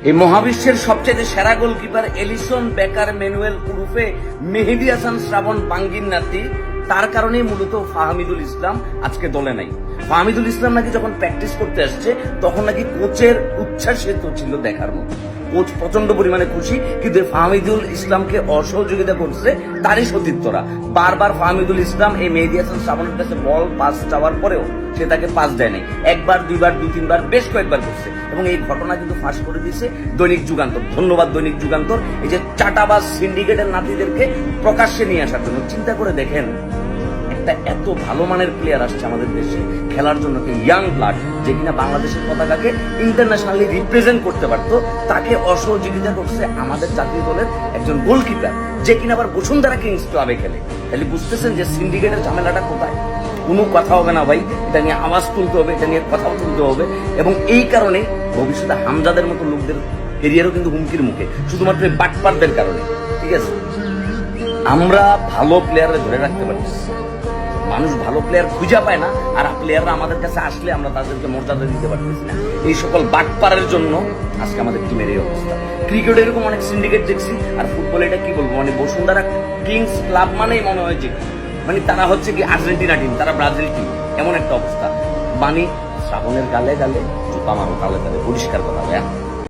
এই মহাবিশ্বের সবচেয়ে সেরা গোলকিপার এলিসন বেকার ম্যানুয়েল উরুফে মেহেদী হাসান শ্রাবণ বাঙ্গির নাতি, তার কারণেই মূলত ফাহমিদুল ইসলাম আজকে দলে নাই। ফাহমিদুল ইসলাম নাকি যখন প্র্যাকটিস করতে আসছে তখন নাকি কোচের উচ্ছ্বাসিত ছিল দেখার মতো। কোচ প্রচন্ড পরিমাণে খুশি, কিন্তু ফাহমিদুল ইসলামকে অসহযোগিতা করছে তারই সতীর্থরা। বারবার ফাহমিদুল ইসলাম এই মেহেদী হাসান শ্রাবণের কাছে বল পাস চাওয়ার পরেও সে তাকে পাস দেয় নাই। একবার, দুইবার, দুই তিনবার, বেশ কয়েকবার করছে, এবং এই ঘটনা কিন্তু ফাঁস করে দিয়েছে দৈনিক যুগান্তর। ধন্যবাদ দৈনিক যুগান্তর এই যে চাটাবাজ সিন্ডিকেটের নাতিদেরকে প্রকাশ্যে নিয়ে আসার জন্য। চিন্তা করে দেখেন, একটা এত ভালো মানের প্লেয়ার আসছে আমাদের দেশে খেলার জন্য, ইয়াং ব্লাড, যে কিনা বাংলাদেশের পতাকাকে ইন্টারন্যাশনালি রিপ্রেজেন্ট করতে পারতো, তাকে অসহযোগিতা করছে আমাদের জাতীয় দলের একজন গোলকিপার, যে কিনা আবার বসুন্ধরা কিংস ক্লাবে খেলে। তাহলে বুঝতেছেন যে সিন্ডিকেটের ঝামেলাটা কোথায়। কোনো কথা হবে না ভাই, এটা নিয়ে আওয়াজ তুলতে হবে, এটা নিয়ে কথাও তুলতে হবে। এবং এই কারণে ভবিষ্যতে হামজাদের মতো লোকদের কেরিয়ারও কিন্তু হুমকির মুখে, শুধুমাত্র বাটপারদের কারণে। ঠিক আছে, আমরা ভালো প্লেয়াররা ধরে রাখতে পারতেছি, মানুষ ভালো প্লেয়ার খুঁজে পায় না, আর প্লেয়াররা আমাদের কাছে আসলে আমরা তাদেরকে মর্যাদা দিতে পারতেছি না। এই সকল বাটপারের জন্য আজকে আমাদের টিমের এই অবস্থা। ক্রিকেটে এরকম অনেক সিন্ডিকেট দেখছি, আর ফুটবলে এটা কি বলবো, মানে বসুন্ধরা কিংস ক্লাব মানেই মনে হয় যে মানে তারা হচ্ছে কি আর্জেন্টিনা টিম, তারা ব্রাজিল টিম, এমন একটা অবস্থা। মানে শ্রাবণের গালে গালে জুতা মারো, তালে তালে পরিষ্কার কথা ভাইয়া।